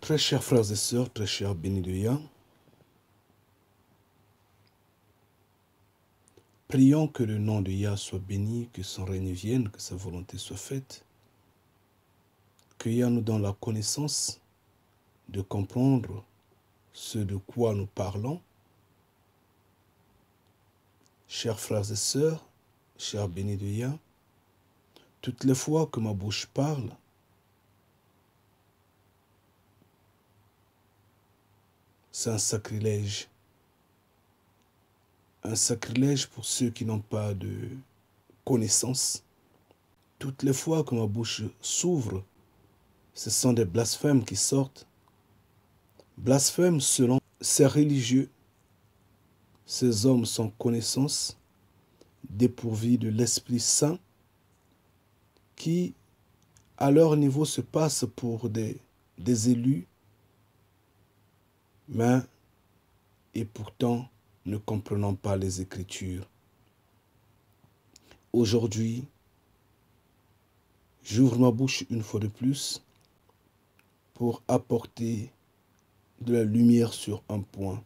Très chers frères et sœurs, très chers bénis de Yah, prions que le nom de Yah soit béni, que son règne vienne, que sa volonté soit faite, que Yah nous donne la connaissance de comprendre ce de quoi nous parlons. Chers frères et sœurs, chers bénis de Yah, toutes les fois que ma bouche parle, c'est un sacrilège. Un sacrilège pour ceux qui n'ont pas de connaissance. Toutes les fois que ma bouche s'ouvre, ce sont des blasphèmes qui sortent. Blasphèmes selon ces religieux, ces hommes sans connaissance, dépourvus de l'Esprit Saint, qui, à leur niveau, se passent pour des élus, mais et pourtant ne comprenant pas les Écritures. Aujourd'hui, j'ouvre ma bouche une fois de plus pour apporter de la lumière sur un point.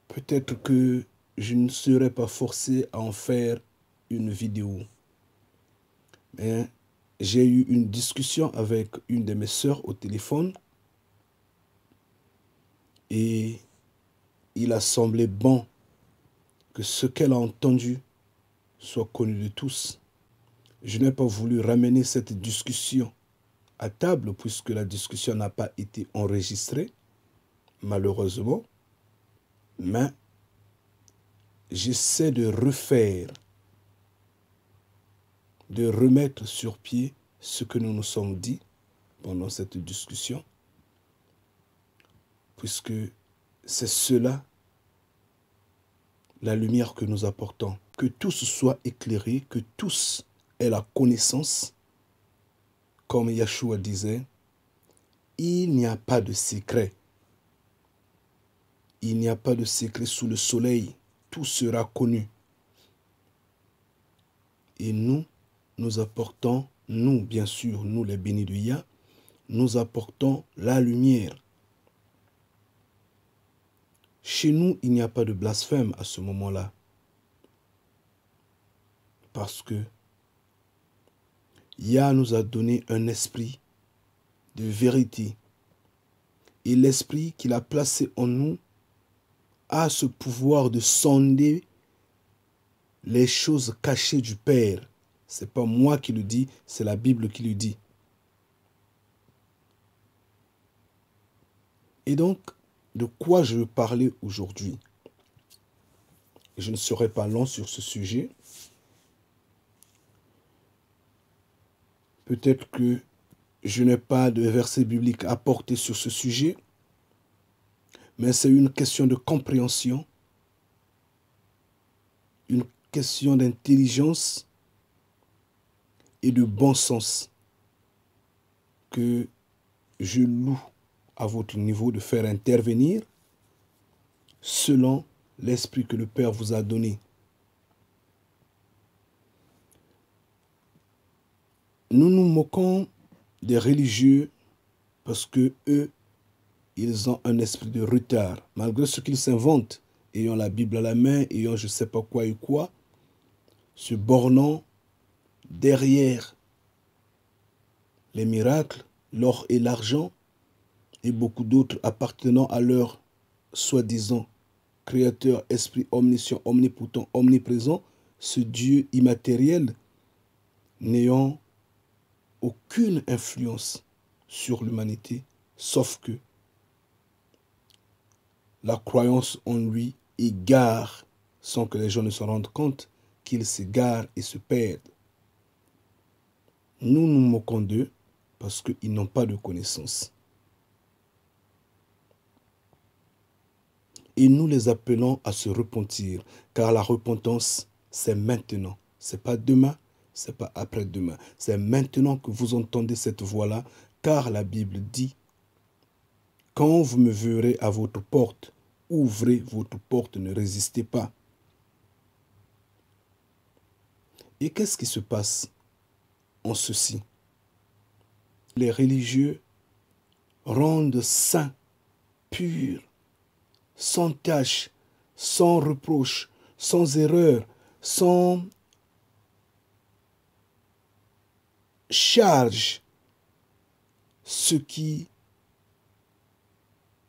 Peut-être que je ne serai pas forcé à en faire une vidéo. Mais j'ai eu une discussion avec une de mes sœurs au téléphone et il a semblé bon que ce qu'elle a entendu soit connu de tous. Je n'ai pas voulu ramener cette discussion à table puisque la discussion n'a pas été enregistrée, malheureusement, mais j'essaie de refaire, de remettre sur pied ce que nous nous sommes dit pendant cette discussion, puisque c'est cela, la lumière que nous apportons. Que tous soient éclairés, que tous aient la connaissance. Comme Yeshua disait, il n'y a pas de secret. Il n'y a pas de secret sous le soleil. Tout sera connu. Et nous apportons, nous bien sûr, nous les bénis de Yah, nous apportons la lumière. Chez nous, il n'y a pas de blasphème à ce moment-là. Parce que Yah nous a donné un esprit de vérité. Et l'esprit qu'il a placé en nous a ce pouvoir de sonder les choses cachées du Père. Ce n'est pas moi qui le dis, c'est la Bible qui le dit. Et donc, de quoi je veux parler aujourd'hui? Je ne serai pas long sur ce sujet. Peut-être que je n'ai pas de verset biblique à porter sur ce sujet, mais c'est une question de compréhension, une question d'intelligence et de bon sens que je loue à votre niveau de faire intervenir selon l'esprit que le Père vous a donné. Nous nous moquons des religieux parce que eux, ils ont un esprit de retard. Malgré ce qu'ils s'inventent, ayant la Bible à la main, ayant je ne sais pas quoi et quoi, se bornant derrière les miracles, l'or et l'argent, et beaucoup d'autres appartenant à leur soi-disant créateur, esprit omniscient, omnipotent, omniprésent, ce Dieu immatériel n'ayant aucune influence sur l'humanité, sauf que la croyance en lui égare, sans que les gens ne se rendent compte, qu'ils s'égarent et se perdent. Nous nous moquons d'eux parce qu'ils n'ont pas de connaissance. Et nous les appelons à se repentir, car la repentance, c'est maintenant. Ce n'est pas demain, ce n'est pas après-demain. C'est maintenant que vous entendez cette voix-là, car la Bible dit, quand vous me verrez à votre porte, ouvrez votre porte, ne résistez pas. Et qu'est-ce qui se passe en ceci? Les religieux rende saint, pur, sans tache, sans reproche, sans erreur, sans charge, ce qui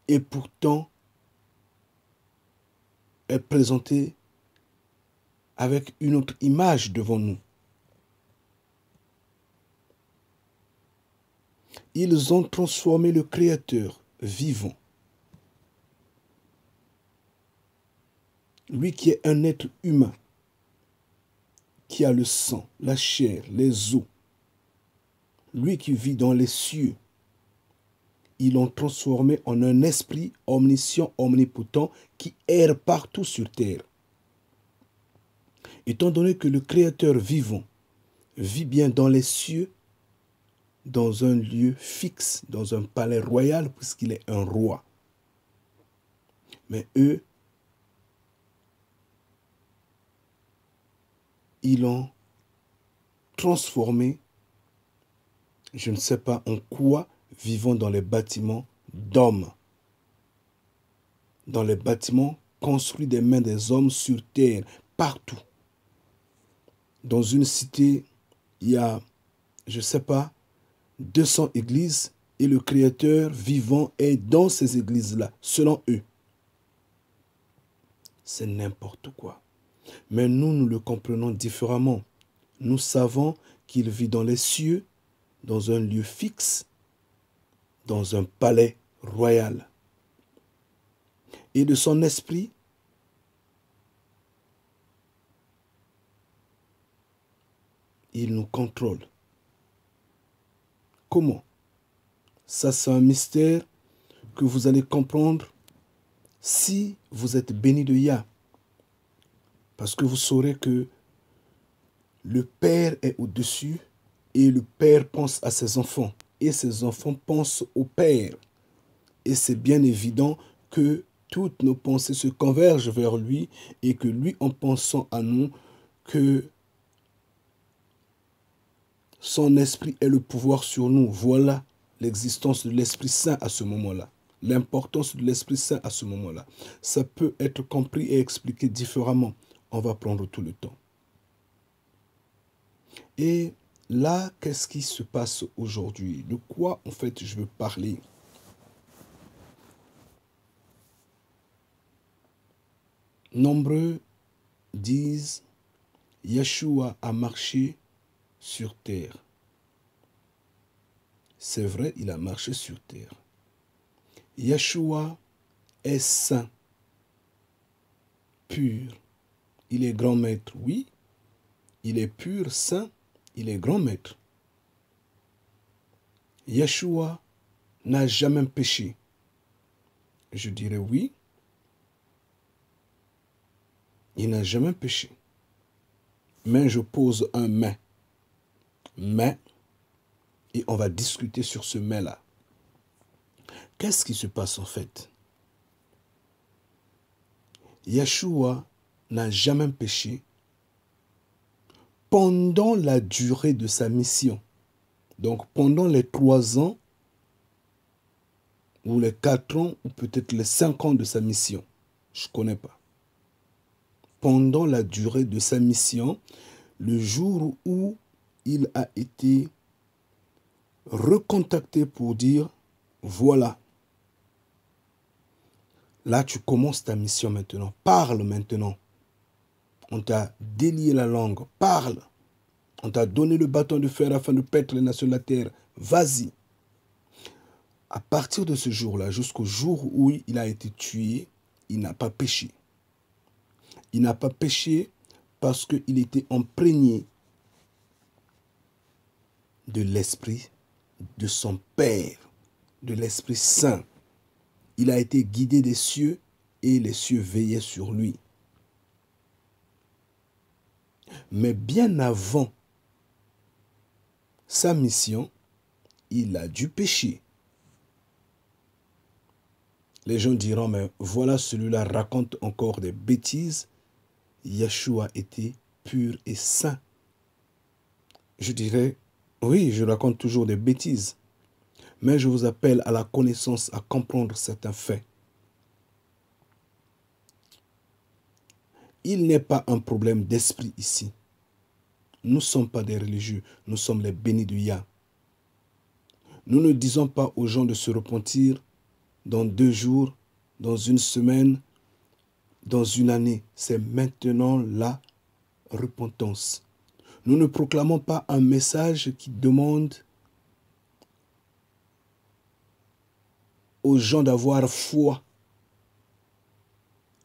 est pourtant est présenté avec une autre image devant nous. Ils ont transformé le Créateur vivant, lui qui est un être humain, qui a le sang, la chair, les os, lui qui vit dans les cieux. Ils l'ont transformé en un esprit omniscient, omnipotent, qui erre partout sur terre. Étant donné que le Créateur vivant vit bien dans les cieux, dans un lieu fixe, dans un palais royal, puisqu'il est un roi. Mais eux, ils l'ont transformé, je ne sais pas en quoi, vivant dans les bâtiments d'hommes, dans les bâtiments construits des mains des hommes sur terre, partout. Dans une cité, il y a, je ne sais pas, 200 églises et le Créateur vivant est dans ces églises-là, selon eux. C'est n'importe quoi. Mais nous, nous le comprenons différemment. Nous savons qu'il vit dans les cieux, dans un lieu fixe, dans un palais royal. Et de son esprit, il nous contrôle. Comment? Ça, c'est un mystère que vous allez comprendre si vous êtes béni de Yah. Parce que vous saurez que le Père est au-dessus et le Père pense à ses enfants. Et ses enfants pensent au Père. Et c'est bien évident que toutes nos pensées se convergent vers lui et que lui, en pensant à nous, que son esprit ait le pouvoir sur nous. Voilà l'existence de l'Esprit Saint à ce moment-là. L'importance de l'Esprit Saint à ce moment-là. Ça peut être compris et expliqué différemment. On va prendre tout le temps. Et là, qu'est-ce qui se passe aujourd'hui? De quoi, en fait, je veux parler? Nombreux disent, Yeshua a marché sur terre. C'est vrai, il a marché sur terre. Yeshua est saint, pur. Il est grand maître, oui. Il est pur, saint, il est grand maître. Yeshua n'a jamais péché. Je dirais oui. Il n'a jamais péché. Mais je pose un mais. Mais, et on va discuter sur ce mais-là. Qu'est-ce qui se passe en fait? Yeshua n'a jamais péché pendant la durée de sa mission. Donc pendant les 3 ans, ou les 4 ans, ou peut-être les 5 ans de sa mission. Je ne connais pas. Pendant la durée de sa mission, le jour où il a été recontacté pour dire, voilà, là tu commences ta mission maintenant, parle maintenant. On t'a délié la langue, parle. On t'a donné le bâton de fer afin de paître les nations de la terre, vas-y. À partir de ce jour-là, jusqu'au jour où il a été tué, il n'a pas péché. Il n'a pas péché parce qu'il était imprégné de l'esprit de son Père, de l'Esprit Saint. Il a été guidé des cieux et les cieux veillaient sur lui. Mais bien avant sa mission, il a dû pécher. Les gens diront, mais voilà, celui-là raconte encore des bêtises. Yeshua était pur et saint. Je dirais, oui, je raconte toujours des bêtises. Mais je vous appelle à la connaissance, à comprendre certains faits. Il n'est pas un problème d'esprit ici. Nous ne sommes pas des religieux, nous sommes les bénis de Yah. Nous ne disons pas aux gens de se repentir dans 2 jours, dans 1 semaine, dans 1 année. C'est maintenant la repentance. Nous ne proclamons pas un message qui demande aux gens d'avoir foi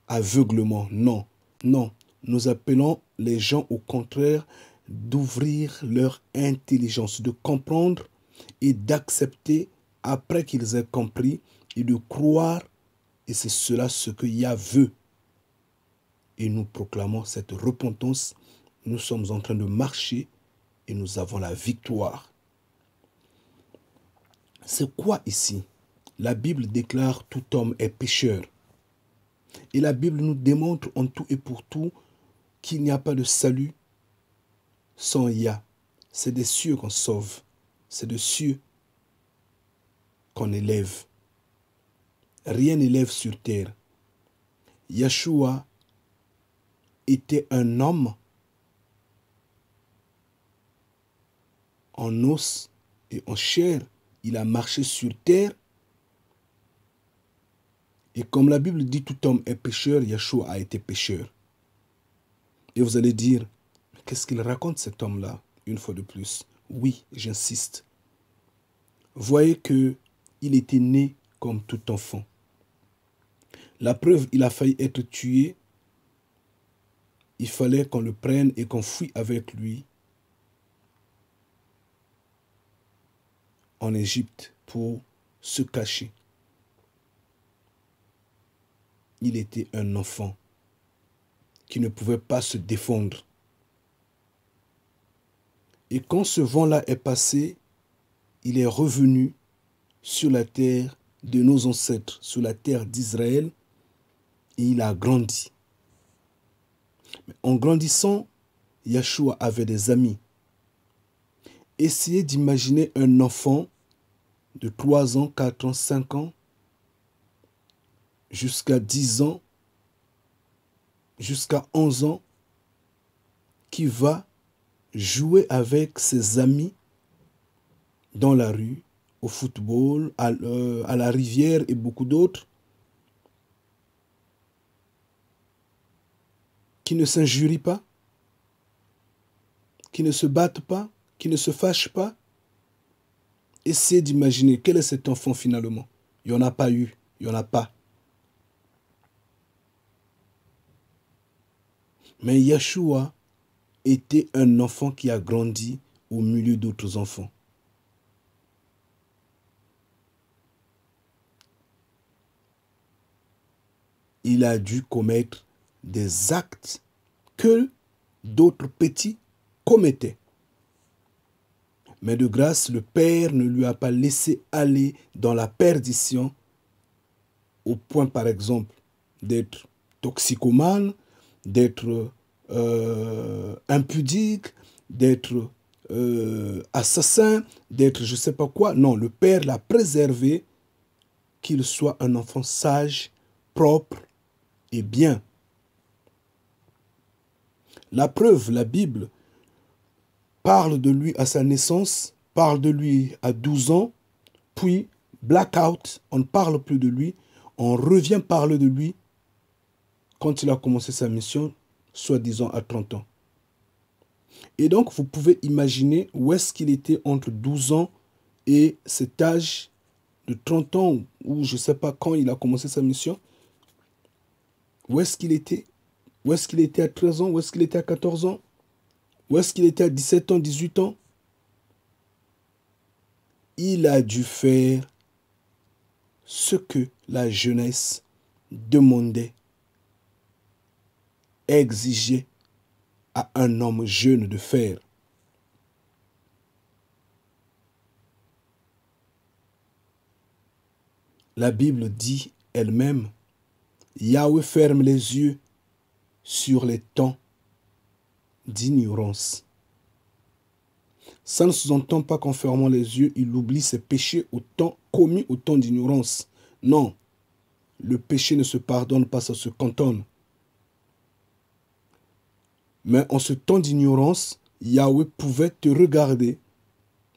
aveuglement. Non, non. Nous appelons les gens au contraire d'ouvrir leur intelligence, de comprendre et d'accepter après qu'ils aient compris et de croire. Et c'est cela ce que Yah veut. Et nous proclamons cette repentance. Nous sommes en train de marcher et nous avons la victoire. C'est quoi ici? La Bible déclare tout homme est pécheur. Et la Bible nous démontre en tout et pour tout qu'il n'y a pas de salut sans Yah. C'est des cieux qu'on sauve. C'est des cieux qu'on élève. Rien n'élève sur terre. Yeshua était un homme en os et en chair. Il a marché sur terre. Et comme la Bible dit tout homme est pécheur, Yeshua a été pécheur. Et vous allez dire, qu'est-ce qu'il raconte cet homme-là, une fois de plus? Oui, j'insiste. Voyez qu'il était né comme tout enfant. La preuve, il a failli être tué. Il fallait qu'on le prenne et qu'on fuit avec lui en Égypte pour se cacher. Il était un enfant qui ne pouvait pas se défendre. Et quand ce vent-là est passé, il est revenu sur la terre de nos ancêtres, sur la terre d'Israël, et il a grandi. Mais en grandissant, Yeshua avait des amis. Essayez d'imaginer un enfant de 3 ans, 4 ans, 5 ans, jusqu'à 10 ans, jusqu'à 11 ans, qui va jouer avec ses amis dans la rue, au football, à la rivière et beaucoup d'autres, qui ne s'injurient pas, qui ne se battent pas, qui ne se fâchent pas. Essayez d'imaginer quel est cet enfant finalement. Il n'y en a pas eu, il n'y en a pas. Mais Yeshua était un enfant qui a grandi au milieu d'autres enfants. Il a dû commettre des actes que d'autres petits commettaient. Mais de grâce, le Père ne lui a pas laissé aller dans la perdition au point, par exemple, d'être toxicomane, d'être impudique, d'être assassin, d'être je ne sais pas quoi. Non, le Père l'a préservé, qu'il soit un enfant sage, propre et bien. La preuve, la Bible parle de lui à sa naissance, parle de lui à 12 ans, puis blackout, on ne parle plus de lui, on revient parler de lui quand il a commencé sa mission, soi-disant à 30 ans. Et donc, vous pouvez imaginer où est-ce qu'il était entre 12 ans et cet âge de 30 ans, ou je ne sais pas quand il a commencé sa mission. Où est-ce qu'il était? Où est-ce qu'il était à 13 ans? Où est-ce qu'il était à 14 ans? Où est-ce qu'il était à 17 ans, 18 ans? Il a dû faire ce que la jeunesse demandait, exigeait à un homme jeune de faire. La Bible dit elle-même, Yahweh ferme les yeux sur les temps d'ignorance. Ça ne sous-entend pas qu'en fermant les yeux, il oublie ses péchés commis au temps d'ignorance. Non, le péché ne se pardonne pas, ça se cantonne. Mais en ce temps d'ignorance, Yahweh pouvait te regarder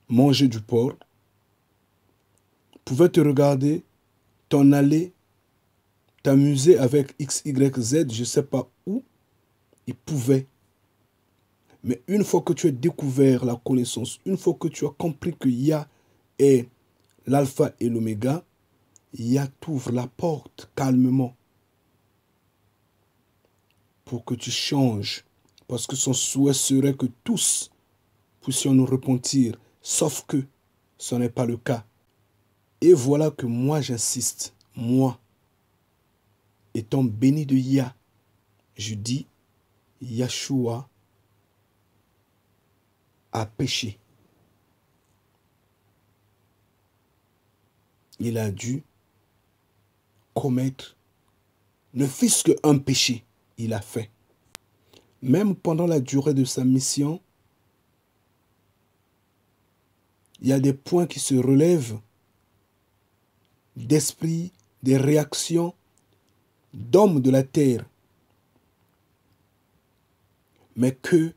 manger du porc, pouvait te regarder t'en aller, t'amuser avec X, Y, Z, je ne sais pas où, il pouvait. Mais une fois que tu as découvert la connaissance, une fois que tu as compris que Yah est l'alpha et l'oméga, Yah t'ouvre la porte calmement pour que tu changes. Parce que son souhait serait que tous puissions nous repentir, sauf que ce n'est pas le cas. Et voilà que moi j'insiste, moi, étant béni de Yah, je dis, Yeshua a péché. Il a dû commettre ne fût-ce qu'un péché, il a fait. Même pendant la durée de sa mission, il y a des points qui se relèvent d'esprit, des réactions d'hommes de la terre, mais que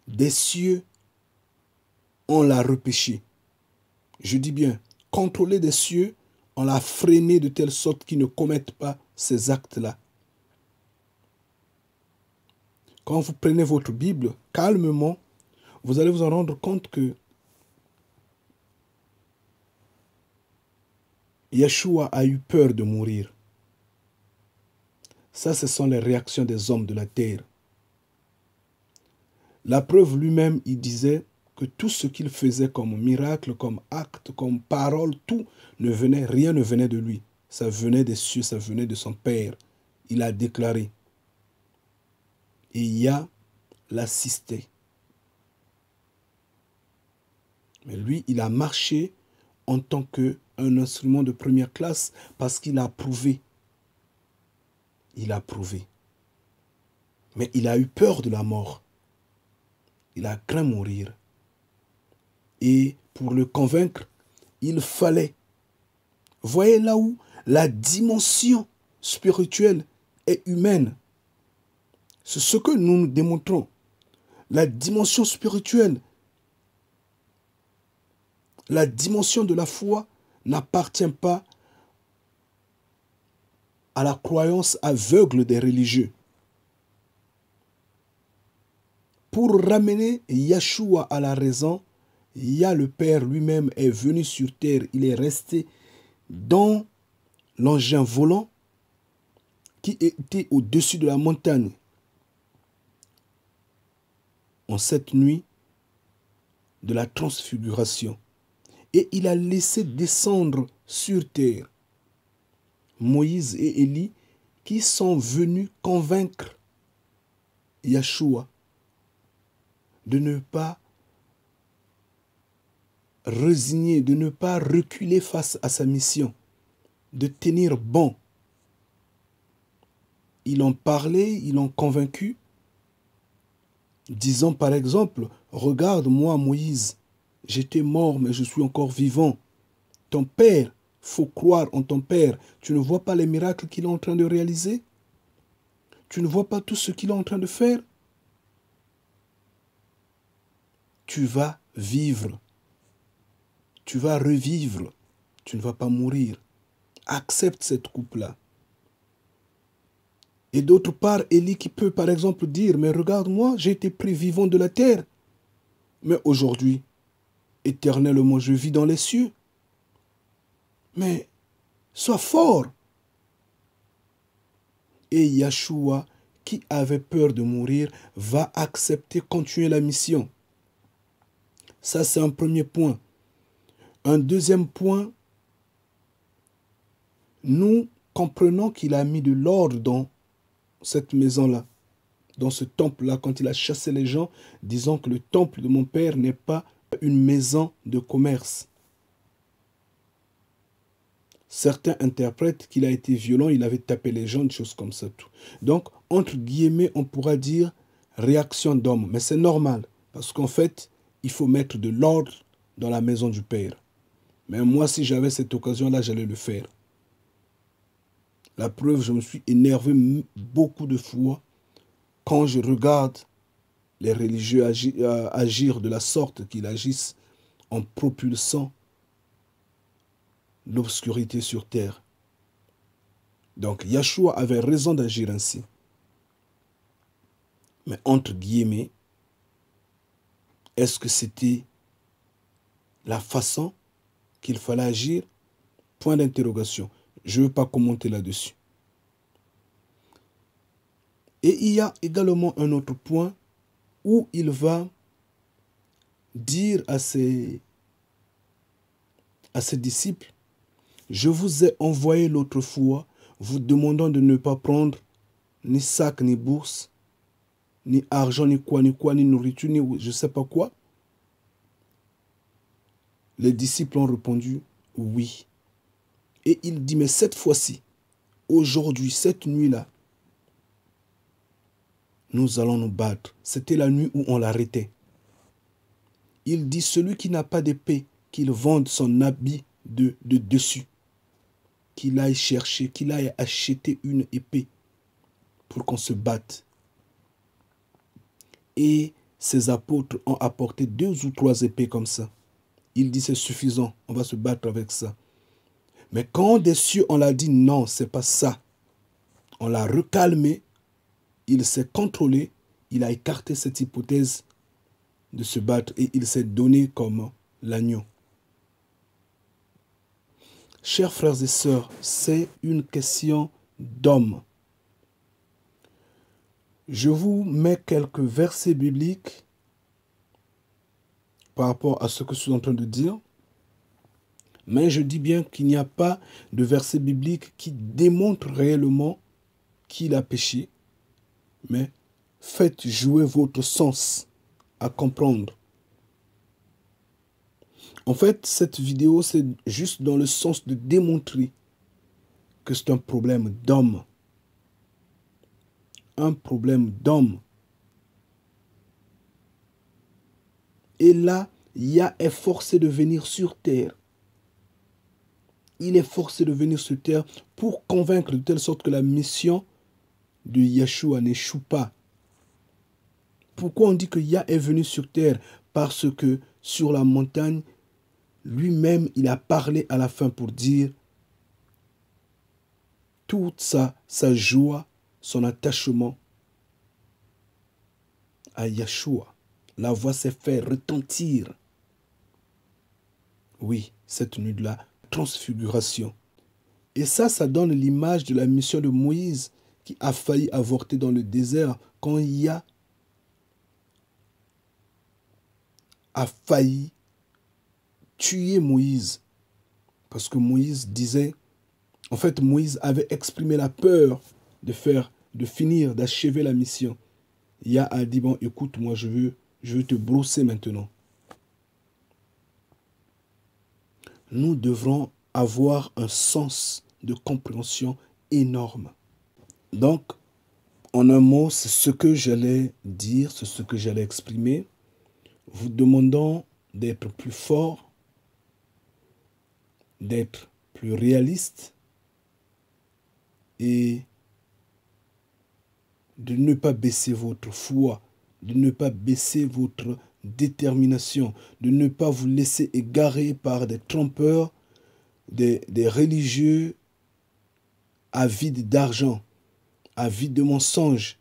des cieux on l'a repêché. Je dis bien, contrôler des cieux, on l'a freiné de telle sorte qu'ils ne commettent pas ces actes-là. Quand vous prenez votre Bible, calmement, vous allez vous en rendre compte que Yeshua a eu peur de mourir. Ça, ce sont les réactions des hommes de la terre. La preuve lui-même, il disait que tout ce qu'il faisait comme miracle, comme acte, comme parole, rien ne venait de lui. Ça venait des cieux, ça venait de son Père. Il a déclaré. Et Yah l'assistait. Mais lui, il a marché en tant qu'un instrument de première classe parce qu'il a prouvé. Il a prouvé. Mais il a eu peur de la mort. Il a craint mourir. Et pour le convaincre, il fallait. Voyez là où la dimension spirituelle est humaine. C'est ce que nous démontrons. La dimension spirituelle, la dimension de la foi n'appartient pas à la croyance aveugle des religieux. Pour ramener Yeshua à la raison, Yah le Père lui-même est venu sur terre. Il est resté dans l'engin volant qui était au-dessus de la montagne. En cette nuit de la transfiguration. Et il a laissé descendre sur terre Moïse et Élie qui sont venus convaincre Yeshua de ne pas résigner, de ne pas reculer face à sa mission, de tenir bon. Ils ont parlé, ils l'ont convaincu, disant par exemple, regarde-moi Moïse, j'étais mort mais je suis encore vivant. Ton père, faut croire en ton père. Tu ne vois pas les miracles qu'il est en train de réaliser? Tu ne vois pas tout ce qu'il est en train de faire? Tu vas vivre. Tu vas revivre. Tu ne vas pas mourir. Accepte cette coupe-là. Et d'autre part, Élie qui peut par exemple dire, mais regarde-moi, j'ai été pris vivant de la terre. Mais aujourd'hui, éternellement, je vis dans les cieux. Mais sois fort. Et Yeshua, qui avait peur de mourir, va accepter, continuer la mission. Ça, c'est un premier point. Un deuxième point, nous comprenons qu'il a mis de l'ordre dans cette maison-là, dans ce temple-là, quand il a chassé les gens, disant que le temple de mon père n'est pas une maison de commerce. Certains interprètent qu'il a été violent, il avait tapé les gens, des choses comme ça. Tout. Donc, entre guillemets, on pourra dire réaction d'homme. Mais c'est normal, parce qu'en fait, il faut mettre de l'ordre dans la maison du Père. Mais moi, si j'avais cette occasion-là, j'allais le faire. La preuve, je me suis énervé beaucoup de fois quand je regarde les religieux agir de la sorte qu'ils agissent en propulsant l'obscurité sur terre. Donc, Yeshua avait raison d'agir ainsi. Mais entre guillemets, est-ce que c'était la façon qu'il fallait agir? Point d'interrogation. Je ne veux pas commenter là-dessus. Et il y a également un autre point où il va dire à ses disciples, je vous ai envoyé l'autre fois, vous demandant de ne pas prendre ni sac, ni bourse, ni argent, ni quoi, ni nourriture, ni je ne sais pas quoi. Les disciples ont répondu, oui. Et il dit, mais cette fois-ci, aujourd'hui, cette nuit-là, nous allons nous battre. C'était la nuit où on l'arrêtait. Il dit, celui qui n'a pas d'épée, qu'il vende son habit de dessus, qu'il aille chercher, qu'il aille acheter une épée pour qu'on se batte. Et ses apôtres ont apporté 2 ou 3 épées comme ça. Il dit, c'est suffisant, on va se battre avec ça. Mais quand des cieux, on l'a dit, non, c'est pas ça. On l'a recalmé, il s'est contrôlé, il a écarté cette hypothèse de se battre et il s'est donné comme l'agneau. Chers frères et sœurs, c'est une question d'homme. Je vous mets quelques versets bibliques par rapport à ce que je suis en train de dire. Mais je dis bien qu'il n'y a pas de verset biblique qui démontre réellement qu'il a péché. Mais faites jouer votre sens à comprendre. En fait, cette vidéo, c'est juste dans le sens de démontrer que c'est un problème d'homme. Un problème d'homme. Et là, Yah est forcé de venir sur terre. Il est forcé de venir sur terre pour convaincre de telle sorte que la mission de Yeshua n'échoue pas. Pourquoi on dit que Yah est venu sur terre? Parce que sur la montagne, lui-même, il a parlé à la fin pour dire toute sa joie, son attachement à Yeshua. La voix s'est fait retentir. Oui, cette nuit de la transfiguration. Et ça donne l'image de la mission de Moïse qui a failli avorter dans le désert quand Yah a failli tuer Moïse. Parce que Moïse disait, en fait Moïse avait exprimé la peur de finir, d'achever la mission. Yah a dit, bon écoute, moi je veux te brosser maintenant. Nous devrons avoir un sens de compréhension énorme. Donc, en un mot, c'est ce que j'allais dire, c'est ce que j'allais exprimer. Vous demandons d'être plus fort, d'être plus réaliste et de ne pas baisser votre foi, de ne pas baisser votre détermination, de ne pas vous laisser égarer par des trompeurs, des religieux avides d'argent, avides de mensonges.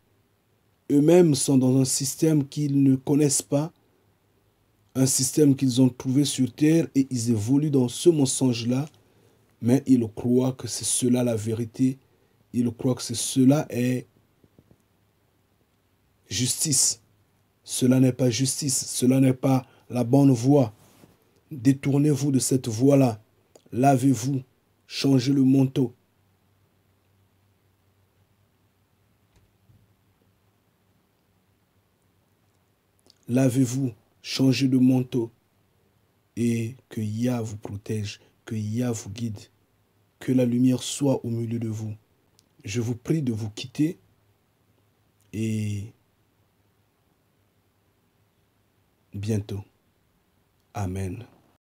Eux-mêmes sont dans un système qu'ils ne connaissent pas, un système qu'ils ont trouvé sur terre et ils évoluent dans ce mensonge-là, mais ils croient que c'est cela la vérité, ils croient que cela est justice. Cela n'est pas justice, cela n'est pas la bonne voie. Détournez-vous de cette voie-là, lavez-vous, changez le manteau. Lavez-vous, changez de manteau et que Yah vous protège, que Yah vous guide, que la lumière soit au milieu de vous. Je vous prie de vous quitter et bientôt. Amen.